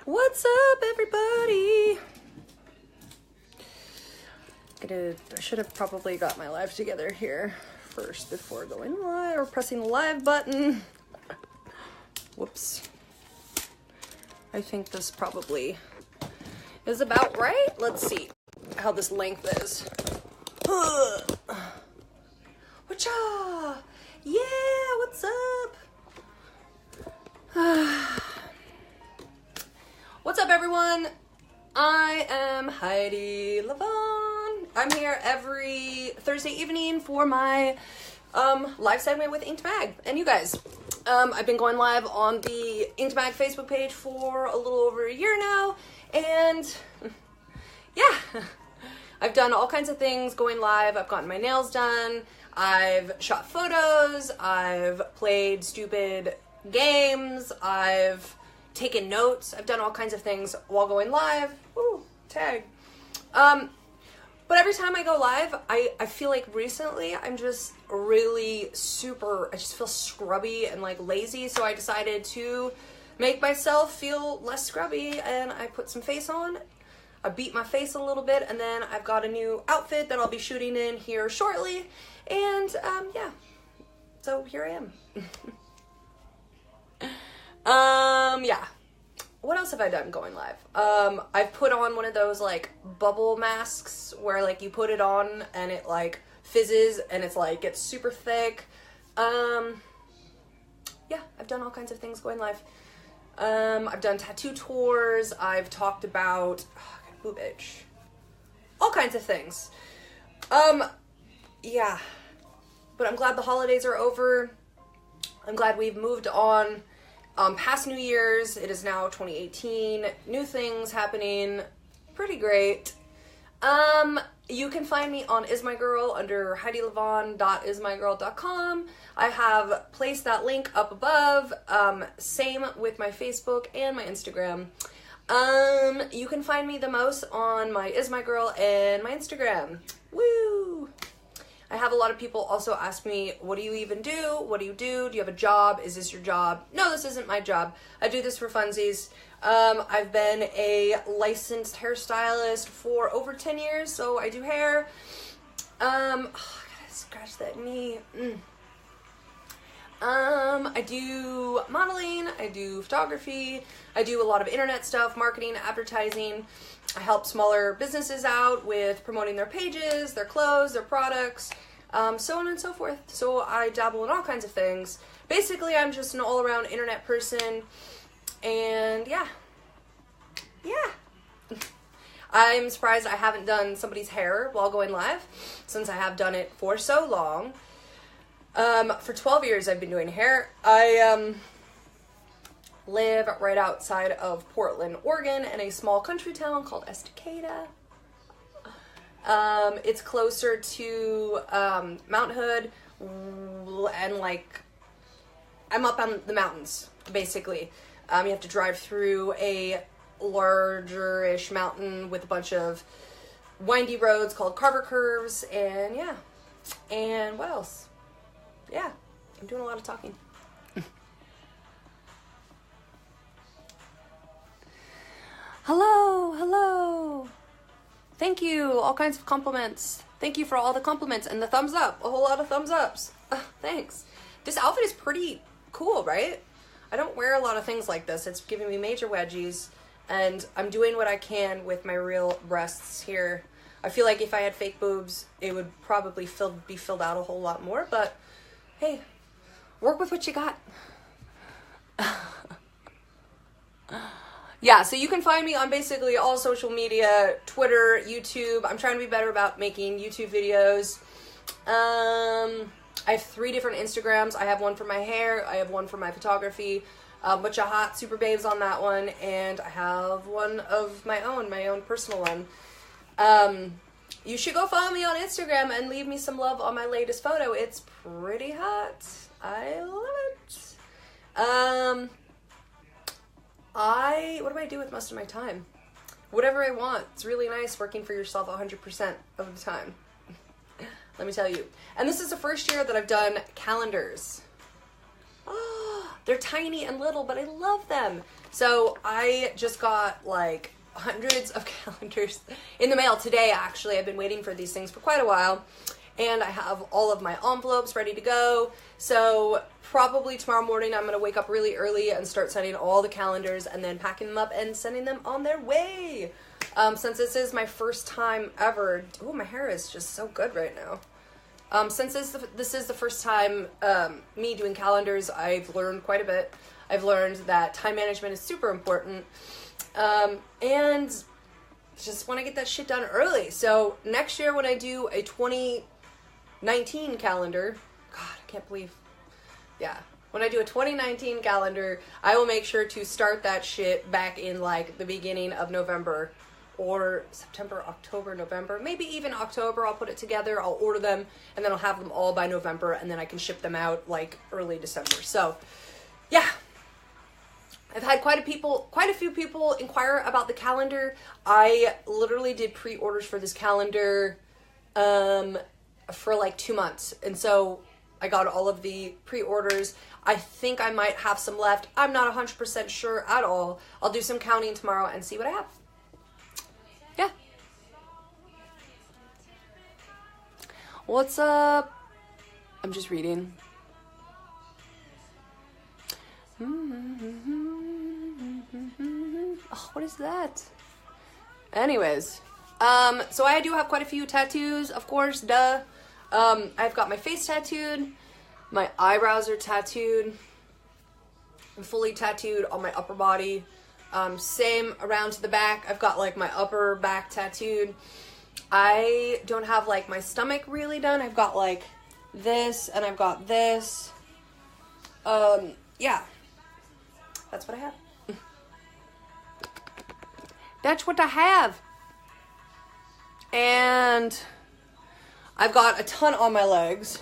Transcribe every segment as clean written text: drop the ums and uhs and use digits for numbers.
What's up, everybody? I should have probably got my live together here first before going live or pressing the live button. Whoops. I think this probably is about right. Let's see how this length is. Whatcha? Yeah, what's up? What's up, everyone? I am Heidi Lavon. I'm here every Thursday evening for my live segment with Inked Mag and you guys. I've been going live on the Inked Mag Facebook page for a little over a year now, and yeah, I've done all kinds of things going live. I've gotten my nails done, I've shot photos, I've played stupid games, I've taken notes, I've done all kinds of things while going live. Ooh, tag. But every time I go live, I feel like recently I'm just really I just feel scrubby and like lazy, so I decided to make myself feel less scrubby, and I put some face on. I beat my face a little bit, and then I've got a new outfit that I'll be shooting in here shortly, and yeah, so here I am. Yeah. What else have I done going live? I've put on one of those like bubble masks where like you put it on and it like fizzes and it's like gets super thick. Yeah, I've done all kinds of things going live. I've done tattoo tours. I've talked about boob itch. All kinds of things. Yeah. But I'm glad the holidays are over. I'm glad we've moved on. Past New Year's, it is now 2018, new things happening, pretty great. You can find me on IsMyGirl under HeidiLavon.ismygirl.com. I have placed that link up above, same with my Facebook and my Instagram. You can find me the most on my IsMyGirl and my Instagram. Woo! I have a lot of people also ask me, what do you even do? What do you do? Do you have a job? Is this your job? No, this isn't my job. I do this for funsies. I've been a licensed hairstylist for over 10 years, so I do hair. I gotta scratch that knee. I do modeling, I do photography, I do a lot of internet stuff, marketing, advertising. I help smaller businesses out with promoting their pages, their clothes, their products, so on and so forth. So I dabble in all kinds of things. Basically, I'm just an all-around internet person, and yeah. I'm surprised I haven't done somebody's hair while going live, since I have done it for so long. For 12 years I've been doing hair. I live right outside of Portland, Oregon, in a small country town called Estacada. It's closer to Mount Hood, and like I'm up on the mountains, basically. You have to drive through a larger-ish mountain with a bunch of windy roads called Carver Curves, and yeah. And what else? Yeah, I'm doing a lot of talking. Hello. Thank you, all kinds of compliments. Thank you for all the compliments and the thumbs up, a whole lot of thumbs ups. Thanks. This outfit is pretty cool, right? I don't wear a lot of things like this. It's giving me major wedgies, and I'm doing what I can with my real breasts here. I feel like if I had fake boobs, it would probably be filled out a whole lot more, but hey, work with what you got. Yeah, so you can find me on basically all social media, Twitter, YouTube. I'm trying to be better about making YouTube videos. I have 3 different Instagrams. I have one for my hair, I have one for my photography, a bunch of hot super babes on that one, and I have one of my own personal one. You should go follow me on Instagram and leave me some love on my latest photo. It's pretty hot. I love it. What do I do with most of my time? Whatever I want. It's really nice working for yourself 100% of the time. Let me tell you. And this is the first year that I've done calendars. They're tiny and little, but I love them. So I just got like hundreds of calendars in the mail today, actually. I've been waiting for these things for quite a while. And I have all of my envelopes ready to go. So probably tomorrow morning I'm going to wake up really early and start sending all the calendars and then packing them up and sending them on their way. Since this is my first time ever. Oh, my hair is just so good right now. Since this is the first time me doing calendars, I've learned quite a bit. I've learned that time management is super important. And just want to get that shit done early. So next year when I do a 2019 calendar, God, I can't believe, yeah. When I do a 2019 calendar, I will make sure to start that shit back in like the beginning of November or September, October, November, maybe even October. I'll put it together, I'll order them, and then I'll have them all by November, and then I can ship them out like early December. So, yeah. I've had quite a few people inquire about the calendar. I literally did pre-orders for this calendar for like 2 months. And so I got all of the pre-orders. I think I might have some left. I'm not 100% sure at all. I'll do some counting tomorrow and see what I have. Yeah. What's up? I'm just reading. Oh, what is that? Anyways, so I do have quite a few tattoos, of course, duh. I've got my face tattooed, my eyebrows are tattooed, I'm fully tattooed on my upper body. Same around to the back. I've got like my upper back tattooed. I don't have like my stomach really done. I've got like this and I've got this. Yeah. That's what I have. That's what I have. And I've got a ton on my legs.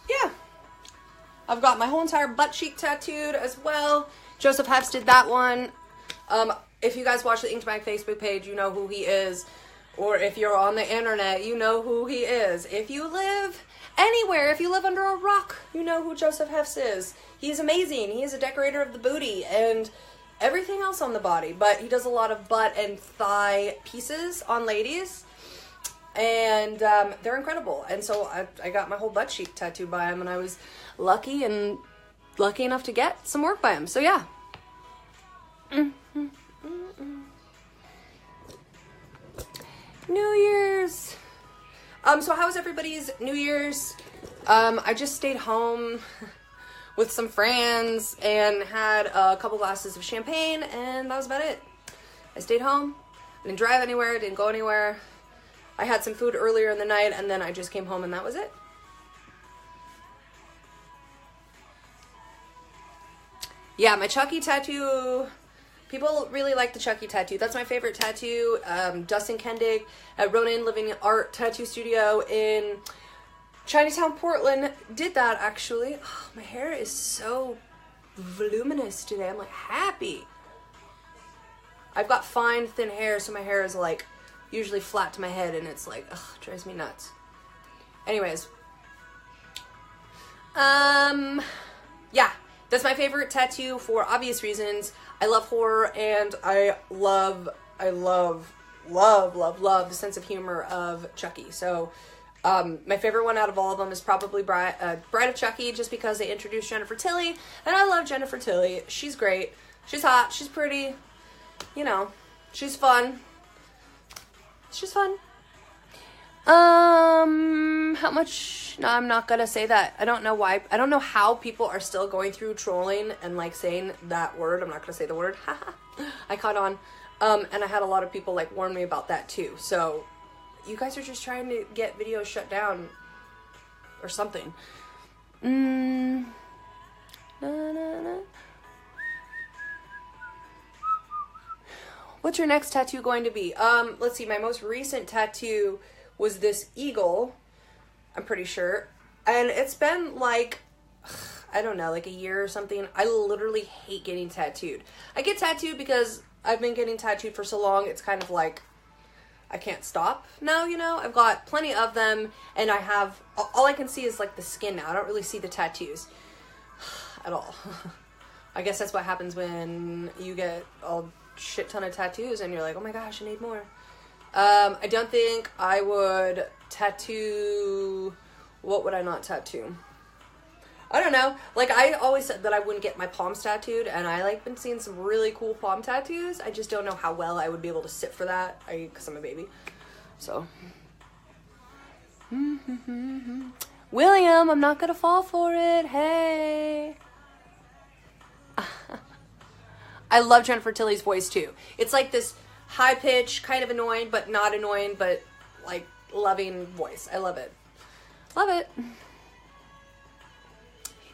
Yeah. I've got my whole entire butt cheek tattooed as well. Joseph Hefs did that one. If you guys watch the Inked Mag Facebook page, you know who he is. Or if you're on the internet, you know who he is. If you live anywhere, if you live under a rock, you know who Joseph Hefs is. He's amazing. He is a decorator of the booty and everything else on the body. But he does a lot of butt and thigh pieces on ladies. And they're incredible. And so I got my whole butt cheek tattooed by him. And I was lucky enough to get some work by him. So yeah. New Year's. So how was everybody's New Year's? I just stayed home with some friends and had a couple glasses of champagne, and that was about it. I stayed home. I didn't drive anywhere, didn't go anywhere. I had some food earlier in the night, and then I just came home, and that was it. Yeah, my Chucky tattoo. People really like the Chucky tattoo. That's my favorite tattoo. Dustin Kendig at Ronin Living Art Tattoo Studio in Chinatown, Portland did that, actually. Oh, my hair is so voluminous today. I'm like happy. I've got fine, thin hair, so my hair is like usually flat to my head, and it's like, ugh, drives me nuts. Anyways. Yeah. That's my favorite tattoo for obvious reasons. I love horror, and I love the sense of humor of Chucky. So, my favorite one out of all of them is probably Bride of Chucky, just because they introduced Jennifer Tilly, and I love Jennifer Tilly. She's great. She's hot. She's pretty. You know, she's fun. She's fun. How much? No, I'm not gonna say that. I don't know why. I don't know how people are still going through trolling and like saying that word. I'm not gonna say the word. I caught on. And I had a lot of people like warn me about that too. So you guys are just trying to get videos shut down or something. Na, na, na. What's your next tattoo going to be? Let's see. My most recent tattoo was this eagle. I'm pretty sure. And it's been like, I don't know, like a year or something. I literally hate getting tattooed. I get tattooed because I've been getting tattooed for so long. It's kind of like, I can't stop now, you know? I've got plenty of them, and I have, all I can see is like the skin now. I don't really see the tattoos at all. I guess that's what happens when you get a shit ton of tattoos and you're like, oh my gosh, I need more. I don't think I would tattoo, what would I not tattoo? I don't know. Like, I always said that I wouldn't get my palms tattooed, and I, like, been seeing some really cool palm tattoos. I just don't know how well I would be able to sit for that, because I'm a baby. So. William, I'm not gonna fall for it. Hey. I love Jennifer Tilly's voice, too. It's like this high-pitched, kind of annoying, but not annoying, but, like, loving voice. I love it. Love it.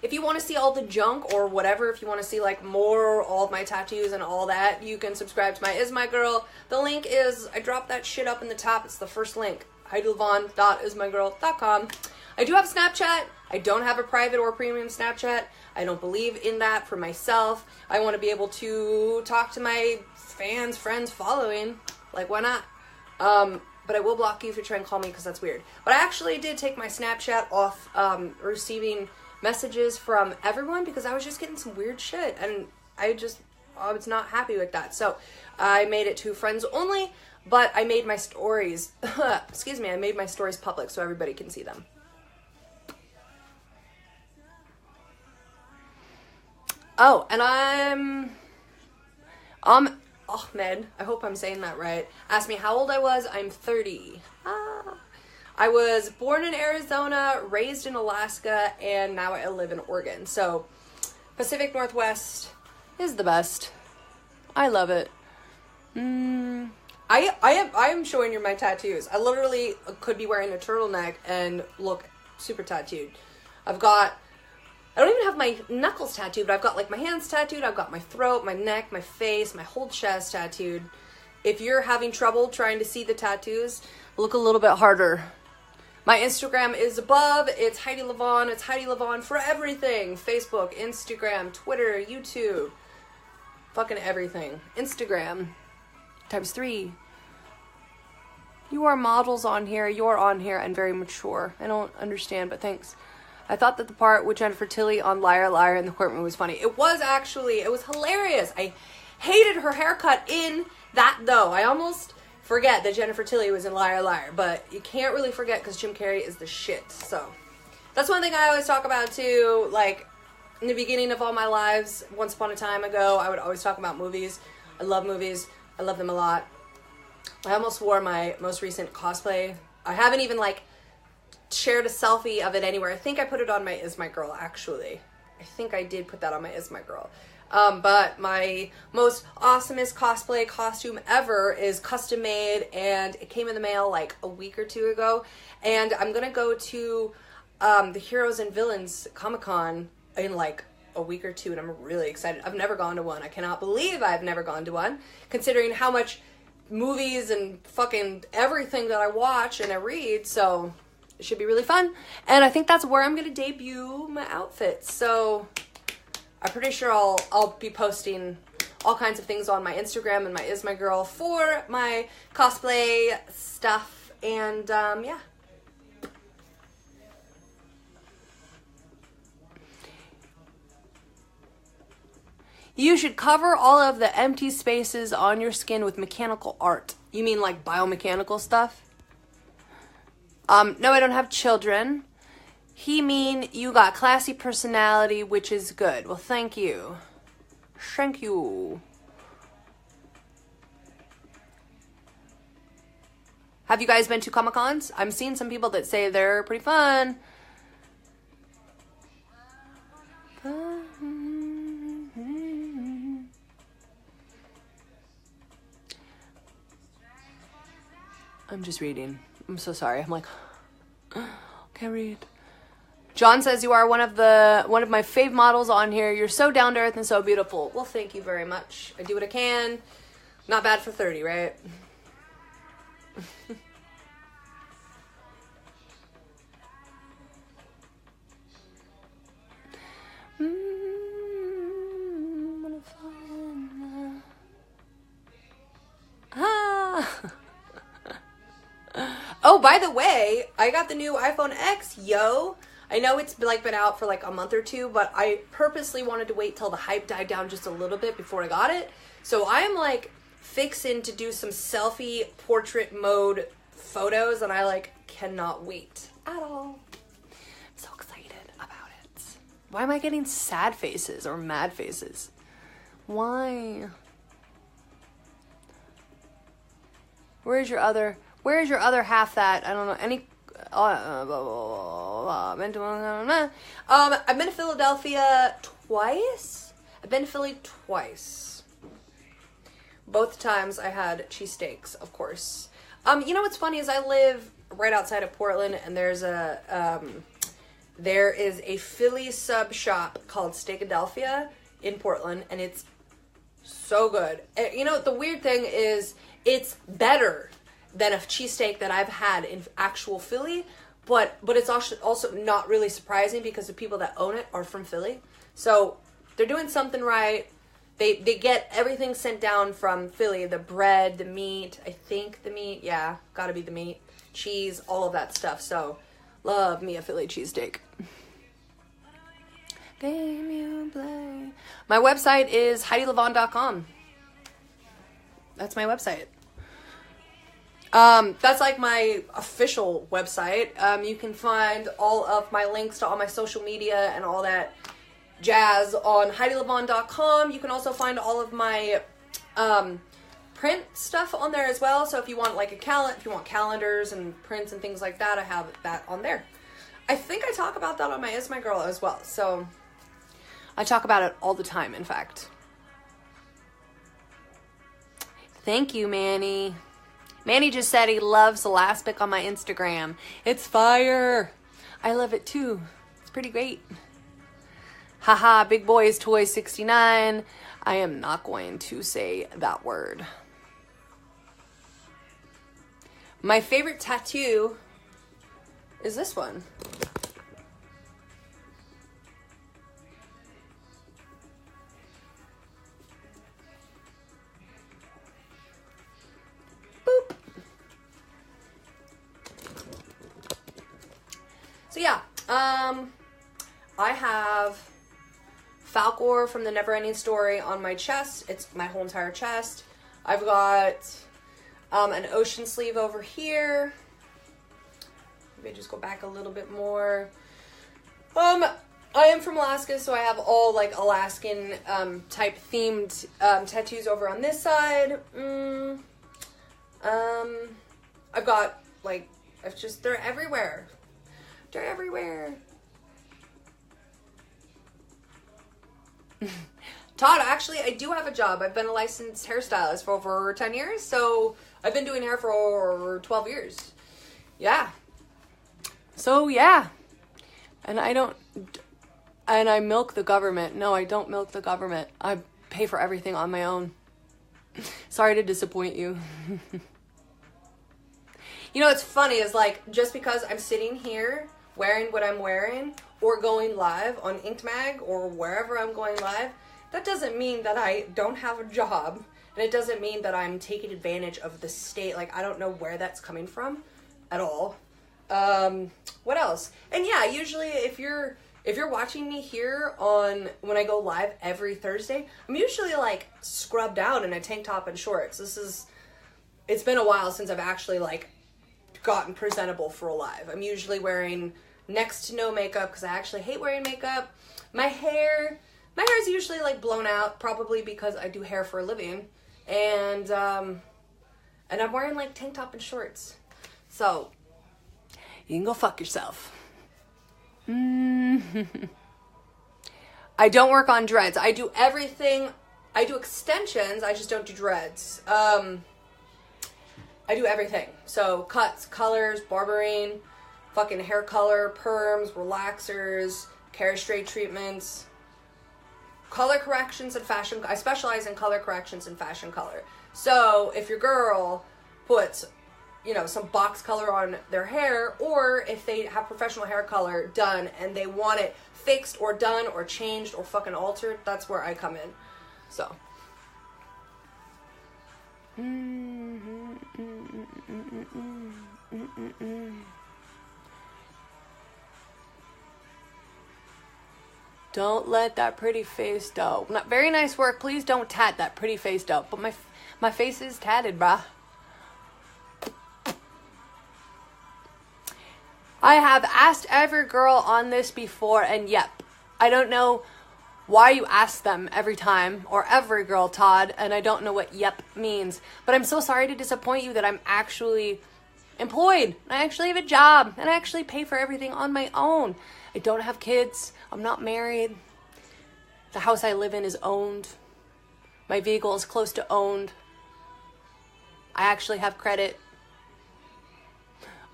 If you want to see all the junk or whatever, if you want to see like more, all of my tattoos and all that, you can subscribe to my Is My Girl. The link is, I dropped that shit up in the top. It's the first link, HeidiLevon.ismygirl.com. I do have Snapchat. I don't have a private or premium Snapchat. I don't believe in that for myself. I want to be able to talk to my fans, friends, following. Like, why not? But I will block you if you try and call me because that's weird. But I actually did take my Snapchat off receiving messages from everyone because I was just getting some weird shit and I was not happy with that. So I made it to friends only, but I made my stories, excuse me, I made my stories public so everybody can see them. Oh, and Ahmed, I hope I'm saying that right, asked me how old I was. I'm 30. I was born in Arizona, raised in Alaska, and now I live in Oregon. So, Pacific Northwest is the best. I love it. I am showing you my tattoos. I literally could be wearing a turtleneck and look super tattooed. I don't even have my knuckles tattooed, but I've got like my hands tattooed, I've got my throat, my neck, my face, my whole chest tattooed. If you're having trouble trying to see the tattoos, look a little bit harder. My Instagram is above. It's Heidi Levon. It's Heidi Levon for everything. Facebook, Instagram, Twitter, YouTube. Fucking everything. Instagram. ×3. You are models on here. You're on here and very mature. I don't understand, but thanks. I thought that the part with Jennifer Tilly on Liar Liar in the courtroom was funny. It was hilarious. I hated her haircut in that though. I almost forget that Jennifer Tilly was in Liar Liar, but you can't really forget because Jim Carrey is the shit. So that's one thing I always talk about too. Like in the beginning of all my lives, once upon a time ago, I would always talk about movies. I love movies. I love them a lot. I almost wore my most recent cosplay. I haven't even like shared a selfie of it anywhere. I think I put it on my Is My Girl actually. I think I did put that on my Is My Girl. But my most awesomest cosplay costume ever is custom made, and it came in the mail like a week or two ago. And I'm gonna go to the Heroes and Villains Comic-Con in like a week or two, and I'm really excited. I've never gone to one. I cannot believe I've never gone to one, considering how much movies and fucking everything that I watch and I read. So it should be really fun. And I think that's where I'm gonna debut my outfits. So I'm pretty sure I'll be posting all kinds of things on my Instagram and my Is My Girl for my cosplay stuff. And yeah. You should cover all of the empty spaces on your skin with mechanical art. You mean like biomechanical stuff? No, I don't have children. He mean you got classy personality, which is good. Well, thank you. Thank you. Have you guys been to Comic-Cons? I'm seeing some people that say they're pretty fun. I'm just reading. I'm so sorry. I'm like, can't read. John says you are one of my fave models on here. You're so down to earth and so beautiful. Well, thank you very much. I do what I can. Not bad for 30, right? Oh, by the way, I got the new iPhone X, yo. I know it's like been out for like a month or two, but I purposely wanted to wait till the hype died down just a little bit before I got it. So I am like fixing to do some selfie portrait mode photos, and I like cannot wait at all. I'm so excited about it. Why am I getting sad faces or mad faces? Why? Where's your other half that? I don't know. Any I've been to Philadelphia twice. I've been to Philly twice. Both times I had cheesesteaks, of course. You know what's funny is I live right outside of Portland, and there is a Philly sub shop called Steakadelphia in Portland, and it's so good. You know, the weird thing is it's better than a cheesesteak that I've had in actual Philly, but it's also not really surprising because the people that own it are from Philly. So they're doing something right. They get everything sent down from Philly, the bread, the meat, I think the meat, yeah, gotta be the meat, cheese, all of that stuff. So love me a Philly cheesesteak. Game you play. My website is HeidiLavon.com. That's my website. That's like my official website. You can find all of my links to all my social media and all that jazz on HeidiLavon.com. You can also find all of my print stuff on there as well. So if you want like if you want calendars and prints and things like that, I have that on there. I think I talk about that on my Is My Girl as well. So I talk about it all the time, in fact. Thank you, Manny. Manny just said he loves the last pic on my Instagram. It's fire. I love it too. It's pretty great. Haha, Big Boys Toy 69. I am not going to say that word. My favorite tattoo is this one. Boop. So yeah, I have Falkor from the Neverending Story on my chest. It's my whole entire chest. I've got an ocean sleeve over here. Maybe just go back a little bit more. I am from Alaska, so I have all like Alaskan type themed tattoos over on this side. I've got like, they're everywhere. They're everywhere. Todd, actually, I do have a job. I've been a licensed hairstylist for over 10 years, so I've been doing hair for over 12 years. Yeah. So, yeah. And I milk the government. No, I don't milk the government. I pay for everything on my own. Sorry to disappoint you. You know, what's funny is like, just because I'm sitting here wearing what I'm wearing or going live on Inked Mag or wherever I'm going live, that doesn't mean that I don't have a job, and it doesn't mean that I'm taking advantage of the state. Like, I don't know where that's coming from at all. What else? And yeah, usually if you're watching me here on when I go live every Thursday, I'm usually like scrubbed out in a tank top and shorts. It's been a while since I've actually like gotten presentable for a live. I'm usually wearing next to no makeup because I actually hate wearing makeup. My hair is usually like blown out, probably because I do hair for a living, and I'm wearing like tank top and shorts. So you can go fuck yourself. I don't work on dreads. I do everything. I do extensions. I just don't do dreads. I do everything. So cuts, colors, barbering, fucking hair color, perms, relaxers, care straight treatments, color corrections and fashion. I specialize in color corrections and fashion color. So if your girl puts, some box color on their hair, or if they have professional hair color done and they want it fixed or done or changed or fucking altered, that's where I come in. So. Don't let that pretty face dough. Not very nice work. Please don't tat that pretty face dough. But my face is tatted, bruh. I have asked every girl on this before, and yep, I don't know why you ask them every time, or every girl, Todd, and I don't know what yep means. But I'm so sorry to disappoint you that I'm actually employed. I actually have a job, and I actually pay for everything on my own. I don't have kids. I'm not married. The house I live in is owned. My vehicle is close to owned. I actually have credit.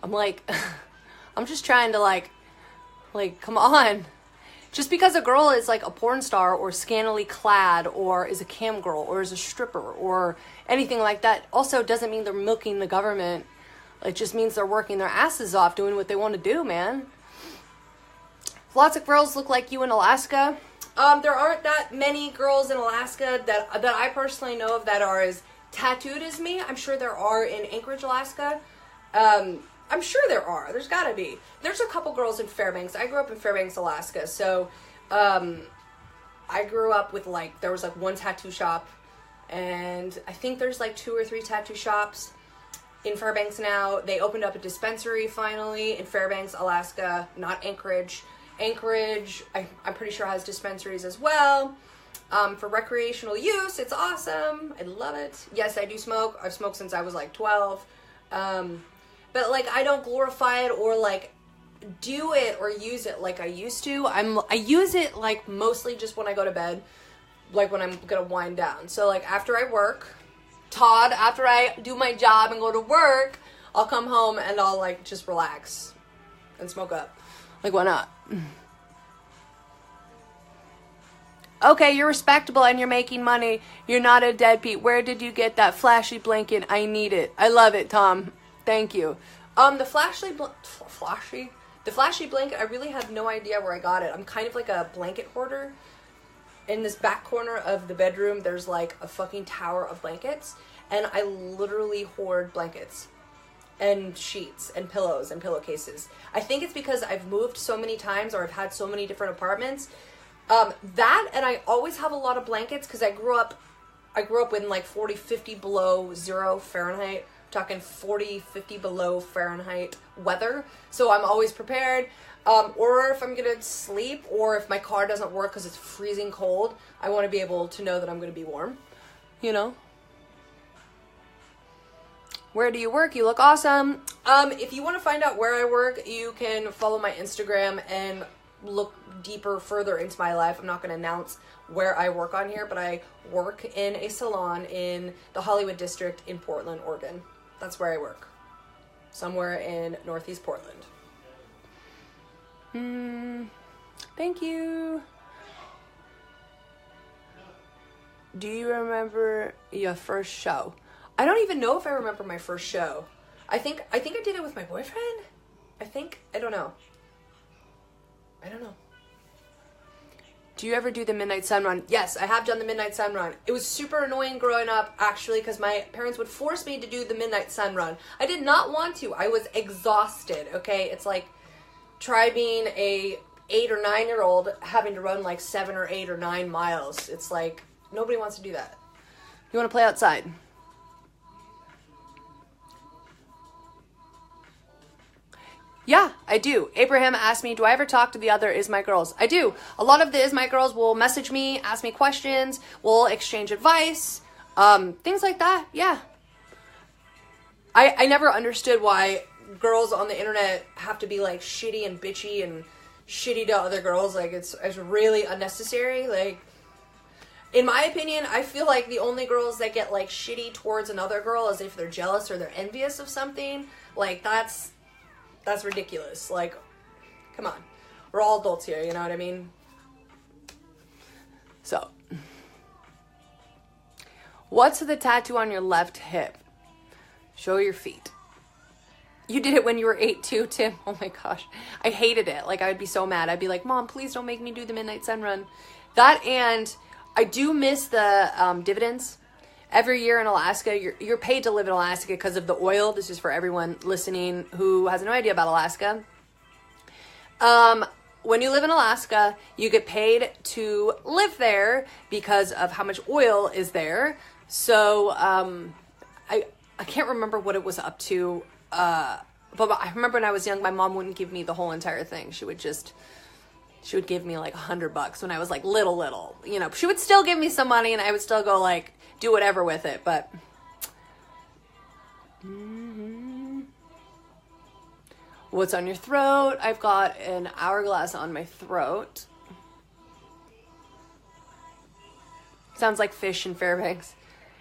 I'm like... I'm just trying to like, come on. Just because a girl is like a porn star or scantily clad or is a cam girl or is a stripper or anything like that also doesn't mean they're milking the government. It just means they're working their asses off doing what they want to do, man. Lots of girls look like you in Alaska. There aren't that many girls in Alaska that I personally know of that are as tattooed as me. I'm sure there are in Anchorage, Alaska. I'm sure there are. There's gotta be. There's a couple girls in Fairbanks. I grew up in Fairbanks, Alaska. So, I grew up with there was one tattoo shop. And I think there's 2 or 3 tattoo shops in Fairbanks now. They opened up a dispensary finally in Fairbanks, Alaska, not Anchorage. Anchorage, I'm pretty sure has dispensaries as well. For recreational use, it's awesome. I love it. Yes, I do smoke. I've smoked since I was 12. But I don't glorify it or do it or use it like I used to. I use it mostly just when I go to bed, when I'm gonna wind down. So after I work, Todd, after I do my job and go to work, I'll come home and I'll just relax and smoke up. Why not? Okay, you're respectable and you're making money. You're not a deadbeat. Where did you get that flashy blanket? I need it. I love it, Tom. Thank you. The flashy blanket, I really have no idea where I got it. I'm kind of like a blanket hoarder. In this back corner of the bedroom, there's a fucking tower of blankets. And I literally hoard blankets and sheets and pillows and pillowcases. I think it's because I've moved so many times or I've had so many different apartments. That, and I always have a lot of blankets because I grew up in 40, 50 below 0 Fahrenheit. Talking 40, 50 below Fahrenheit weather. So I'm always prepared. Or if I'm going to sleep or if my car doesn't work because it's freezing cold, I want to be able to know that I'm going to be warm. You know? Where do you work? You look awesome. If you want to find out where I work, you can follow my Instagram and look deeper further into my life. I'm not going to announce where I work on here, but I work in a salon in the Hollywood district in Portland, Oregon. That's where I work. Somewhere in Northeast Portland. Thank you. Do you remember your first show? I don't even know if I remember my first show. I think I did it with my boyfriend. I don't know. Do you ever do the Midnight Sun Run? Yes, I have done the Midnight Sun Run. It was super annoying growing up, actually, because my parents would force me to do the Midnight Sun Run. I did not want to. I was exhausted, okay? It's try being a 8 or 9-year-old having to run 7 or 8 or 9 miles. It's nobody wants to do that. You want to play outside? Yeah, I do. Abraham asked me, do I ever talk to the other Is My Girls? I do. A lot of the Is My Girls will message me, ask me questions, we'll exchange advice, things like that. Yeah. I never understood why girls on the internet have to be shitty and bitchy and shitty to other girls. It's really unnecessary. In my opinion, I feel the only girls that get shitty towards another girl is if they're jealous or they're envious of something. That's ridiculous. Come on. We're all adults here, you know what I mean? So, what's the tattoo on your left hip? Show your feet. You did it when you were 8 too, Tim. Oh my gosh. I hated it. I would be so mad. I'd be like, Mom, please don't make me do the Midnight Sun Run. That, and I do miss the dividends. every year in Alaska, you're paid to live in Alaska because of the oil. This is for everyone listening who has no idea about Alaska. When you live in Alaska, you get paid to live there because of how much oil is there. So, I can't remember what it was up to, but I remember when I was young, my mom wouldn't give me the whole entire thing. She would give me like $100 when I was like little, you know. She would still give me some money and I would still go like do whatever with it, but what's on your throat? I've got an hourglass on my throat. Sounds like fish in Fairbanks.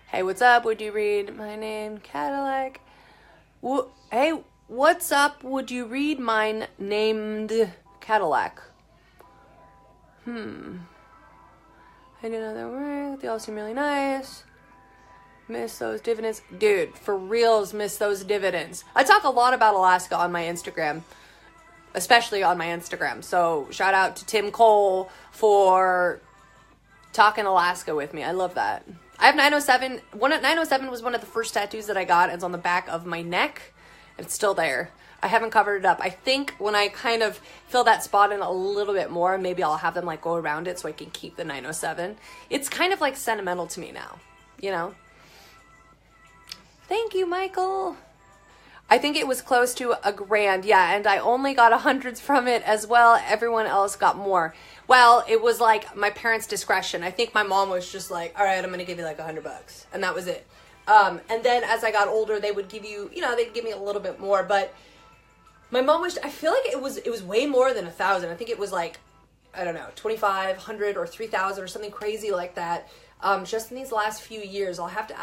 Hey, what's up? Would you read my name, Cadillac? Hey, what's up? Would you read mine named Cadillac? I do know that work. They all seem really nice. Miss those dividends. Dude, for reals, miss those dividends. I talk a lot about Alaska on my Instagram, especially on my Instagram. So shout out to Tim Cole for talking Alaska with me. I love that. I have 907. 907 was one of the first tattoos that I got. It's on the back of my neck. It's still there. I haven't covered it up. I think when I kind of fill that spot in a little bit more, maybe I'll have them like go around it so I can keep the 907. It's kind of like sentimental to me now, you know? Thank you, Michael. I think it was close to $1,000. Yeah, and I only got hundreds from it as well. Everyone else got more. Well, it was like my parents' discretion. I think my mom was just like, all right, I'm going to give you like $100. And that was it. And then as I got older, they would give you, you know, they'd give me a little bit more, but my mom was, I feel like it was way more than 1,000. I think it was like, I don't know, 2,500 or 3,000 or something crazy like that. Just in these last few years. I'll have to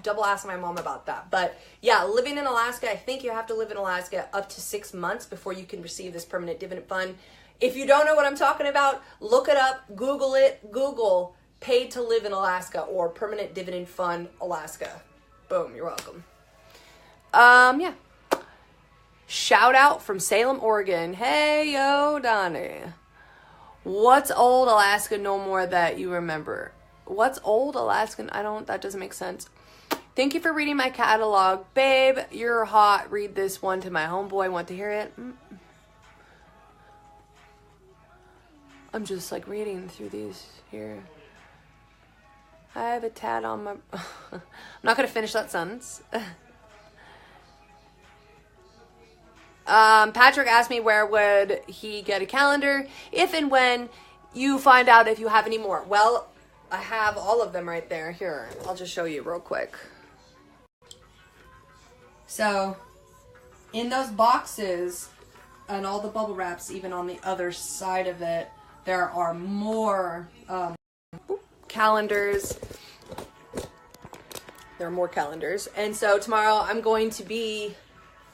double ask my mom about that. But yeah, living in Alaska, I think you have to live in Alaska up to 6 months before you can receive this permanent dividend fund. If you don't know what I'm talking about, look it up, Google it, Google paid to live in Alaska or permanent dividend fund Alaska. Boom, you're welcome. Yeah. Shout out from Salem, Oregon. Hey, yo, Donnie. What's old Alaska no more that you remember? What's old Alaskan? That doesn't make sense. Thank you for reading my catalog. Babe, you're hot. Read this one to my homeboy. Want to hear it? I'm just like reading through these here. I have a tat on my... I'm not going to finish that sentence. Patrick asked me where would he get a calendar if and when you find out if you have any more. Well, I have all of them right there. Here, I'll just show you real quick. So, in those boxes and all the bubble wraps, even on the other side of it, there are more calendars. There are more calendars. And so tomorrow I'm going to be...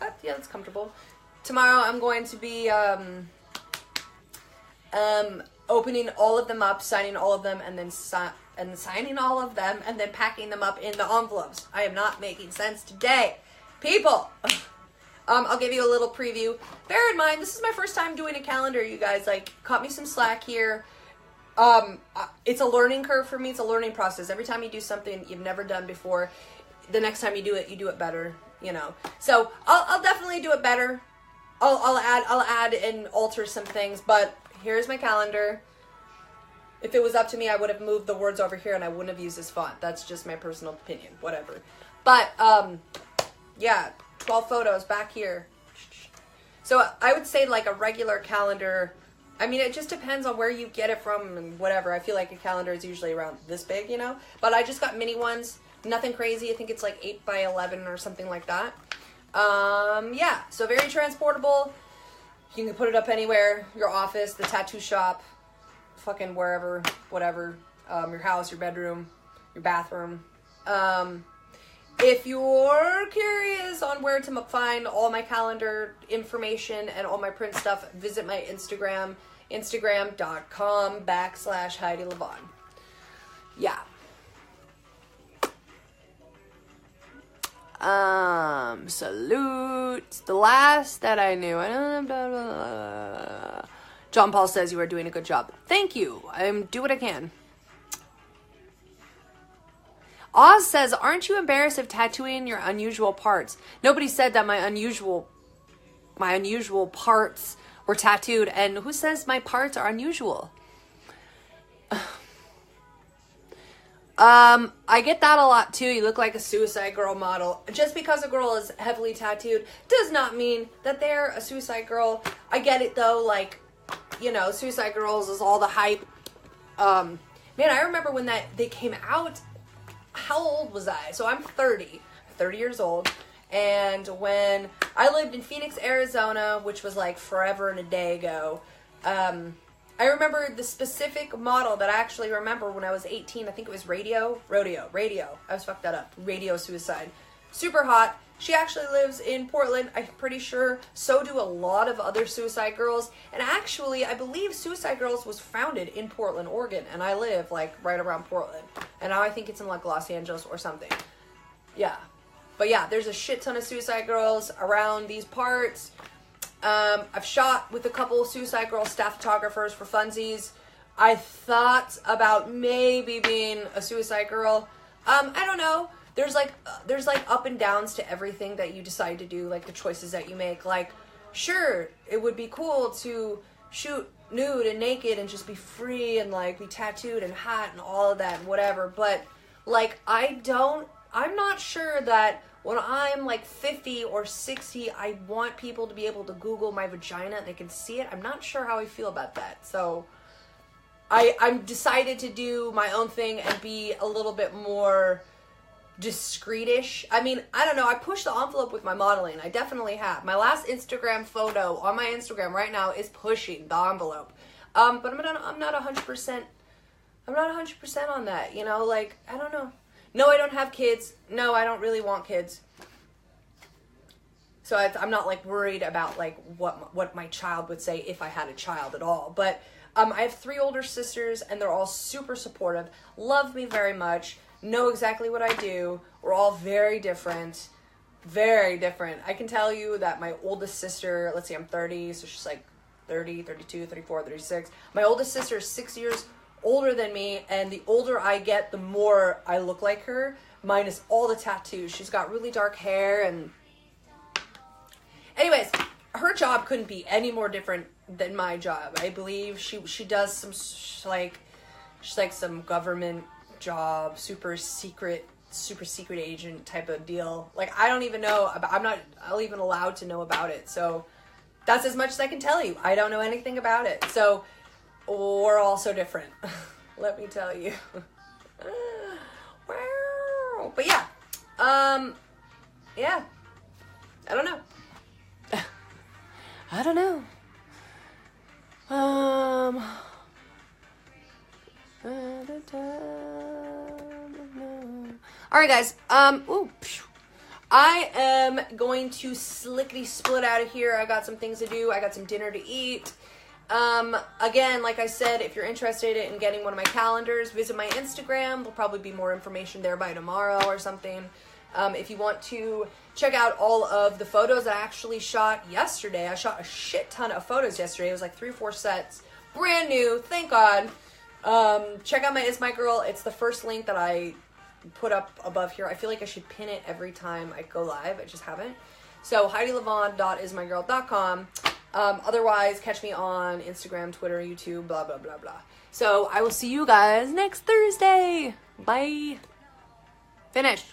yeah, that's comfortable. Tomorrow I'm going to be opening all of them up, signing all of them, and then signing all of them, and then packing them up in the envelopes. I am not making sense today. People! I'll give you a little preview. Bear in mind, this is my first time doing a calendar, you guys. Like, cut me some slack here. It's a learning curve for me. It's a learning process. Every time you do something you've never done before, the next time you do it better, you know. So I'll definitely do it better. I'll add and alter some things, but here's my calendar. If it was up to me, I would have moved the words over here and I wouldn't have used this font. That's just my personal opinion, whatever. But, yeah, 12 photos back here. So I would say like a regular calendar, I mean, it just depends on where you get it from and whatever. I feel like a calendar is usually around this big, you know, but I just got mini ones, nothing crazy. I think it's like 8 by 11 or something like that. Yeah, so very transportable. You can put it up anywhere, your office, the tattoo shop, fucking wherever, whatever, your house, your bedroom, your bathroom. If you're curious on where to find all my calendar information and all my print stuff, visit my Instagram, instagram.com/Heidi Lavon. Yeah. Salute. The last that I knew. John Paul says you are doing a good job. Thank you. Do what I can. Oz says, aren't you embarrassed of tattooing your unusual parts? Nobody said that my unusual parts were tattooed. And who says my parts are unusual? I get that a lot too. You look like a Suicide Girl model. Just because a girl is heavily tattooed does not mean that they're a Suicide Girl. I get it though, like, you know, Suicide Girls is all the hype. Man, I remember when they came out. How old was I? So I'm 30 years old. And when I lived in Phoenix, Arizona, which was like forever and a day ago, I remember the specific model that I actually remember when I was 18. I think it was Rodeo. I was fucked that up. Radio Suicide. Super hot. She actually lives in Portland, I'm pretty sure. So do a lot of other Suicide Girls. And actually, I believe Suicide Girls was founded in Portland, Oregon. And I live, like, right around Portland. And now I think it's in, like, Los Angeles or something. Yeah. But yeah, there's a shit ton of Suicide Girls around these parts. I've shot with a couple of Suicide Girl staff photographers for funsies. I thought about maybe being a Suicide Girl. I don't know. There's like up and downs to everything that you decide to do, like the choices that you make. Like, sure, it would be cool to shoot nude and naked and just be free and like be tattooed and hot and all of that and whatever. But like, I'm not sure that when I'm like 50 or 60, I want people to be able to Google my vagina and they can see it. I'm not sure how I feel about that. So I'm decided to do my own thing and be a little bit more discreetish. I mean, I don't know. I pushed the envelope with my modeling. I definitely have. My last Instagram photo on my Instagram right now is pushing the envelope. But I'm not 100%. I'm not 100% on that. You know, like, I don't know. No, I don't have kids. No, I don't really want kids. So I'm not like worried about like what my child would say if I had a child at all. But I have 3 older sisters and they're all super supportive. Love me very much. Know exactly what I do. We're all very different. Very different. I can tell you that my oldest sister, let's see, I'm 30, so she's like 30, 32, 34, 36. My oldest sister is 6 years older than me, and the older I get, the more I look like her, minus all the tattoos. She's got really dark hair, and anyways, her job couldn't be any more different than my job. I believe she does some she's like some government job, super secret agent type of deal. Like, I don't even know about, I'm not even allowed to know about it. So that's as much as I can tell you. I don't know anything about it. So we're all so different. Let me tell you. Wow. But yeah. Yeah. I don't know. I don't know. All right, guys. I am going to slickety split out of here. I got some things to do. I got some dinner to eat. Again, like I said, if you're interested in getting one of my calendars, visit my Instagram. There'll probably be more information there by tomorrow or something. If you want to check out all of the photos that I actually shot yesterday. I shot a shit ton of photos yesterday. It was like 3 or 4 sets. Brand new. Thank God. Check out my Is My Girl. It's the first link that I put up above here. I feel like I should pin it every time I go live. I just haven't. So HeidiLevon.ismygirl.com. Otherwise, catch me on Instagram, Twitter, YouTube, blah, blah, blah, blah. So I will see you guys next Thursday. Bye. Finished.